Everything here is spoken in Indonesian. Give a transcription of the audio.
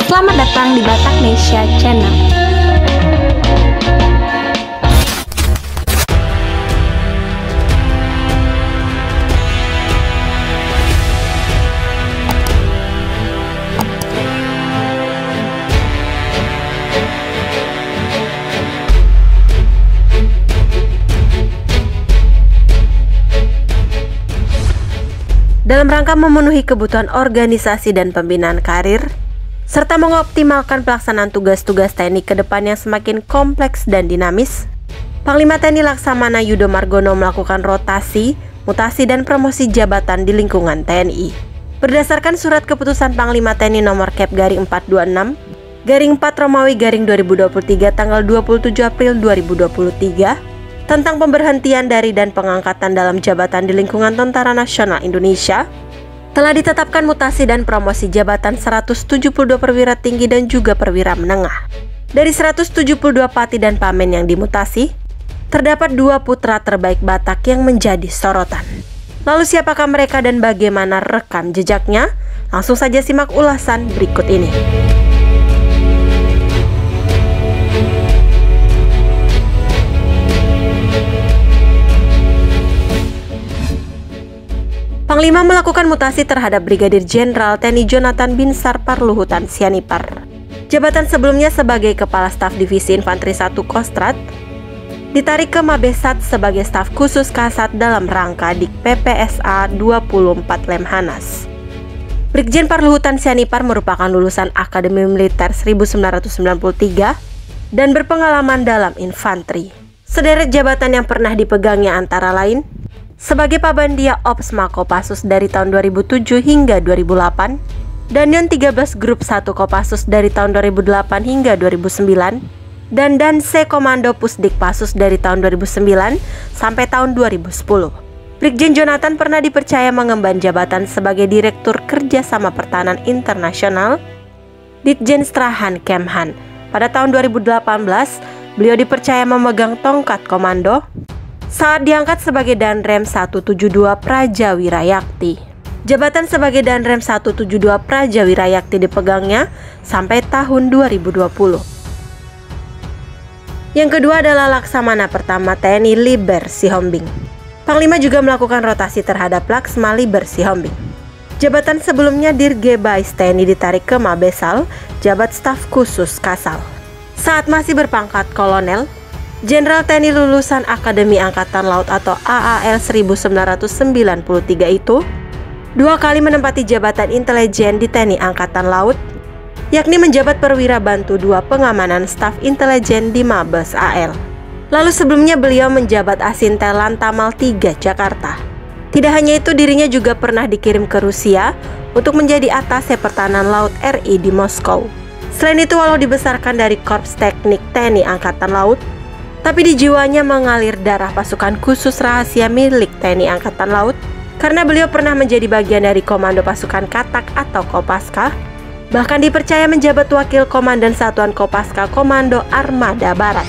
selamat datang di Batak Nesya Channel. Dalam rangka memenuhi kebutuhan organisasi dan pembinaan karir, serta mengoptimalkan pelaksanaan tugas-tugas TNI ke depan yang semakin kompleks dan dinamis, Panglima TNI Laksamana Yudo Margono melakukan rotasi, mutasi, dan promosi jabatan di lingkungan TNI. Berdasarkan surat keputusan Panglima TNI nomor Kep/426/4 tanggal 27 April 2023 tentang pemberhentian dari dan pengangkatan dalam jabatan di lingkungan Tentara Nasional Indonesia, telah ditetapkan mutasi dan promosi jabatan 172 perwira tinggi dan juga perwira menengah. Dari 172 pati dan pamen yang dimutasi, terdapat 2 putra terbaik Batak yang menjadi sorotan. Lalu siapakah mereka dan bagaimana rekam jejaknya? Langsung saja simak ulasan berikut ini. Panglima melakukan mutasi terhadap Brigadir Jenderal TNI Jonathan Binsar Parluhutan Sianipar. Jabatan sebelumnya sebagai Kepala Staf Divisi Infanteri 1 Kostrat ditarik ke Mabesat sebagai staf khusus Kasat dalam rangka Dik PPSA 24 Lemhanas. Brigjen Parluhutan Sianipar merupakan lulusan Akademi Militer 1993 dan berpengalaman dalam infanteri. Sederet jabatan yang pernah dipegangnya antara lain sebagai Pabandia Ops Makopassus dari tahun 2007 hingga 2008, Danyon 13 Grup 1 Kopassus dari tahun 2008 hingga 2009, dan Danse Komando Pusdikpassus dari tahun 2009 sampai tahun 2010. Brigjen Jonathan pernah dipercaya mengemban jabatan sebagai Direktur Kerjasama Pertahanan Internasional Ditjen Strahan Kemhan. Pada tahun 2018, beliau dipercaya memegang tongkat komando saat diangkat sebagai Danrem 172 Prajawirayakti. Jabatan sebagai Danrem 172 Prajawirayakti dipegangnya sampai tahun 2020. Yang kedua adalah Laksamana Pertama TNI Liber Sihombing. Panglima juga melakukan rotasi terhadap Laksma Liber Sihombing. Jabatan sebelumnya Dirgebais TNI ditarik ke Mabesal, jabat staf khusus Kasal. Saat masih berpangkat kolonel, Jenderal TNI lulusan Akademi Angkatan Laut atau AAL 1993 itu 2 kali menempati jabatan intelijen di TNI Angkatan Laut, yakni menjabat perwira bantu 2 pengamanan staf intelijen di Mabes AL. Lalu sebelumnya beliau menjabat Asintel Lantamal 3 Jakarta. Tidak hanya itu, dirinya juga pernah dikirim ke Rusia untuk menjadi Atase Pertahanan Laut RI di Moskow. Selain itu, walau dibesarkan dari Korps Teknik TNI Angkatan Laut, tapi di jiwanya mengalir darah pasukan khusus rahasia milik TNI Angkatan Laut karena beliau pernah menjadi bagian dari Komando Pasukan Katak atau Kopaska, bahkan dipercaya menjabat Wakil Komandan Satuan Kopaska Komando Armada Barat.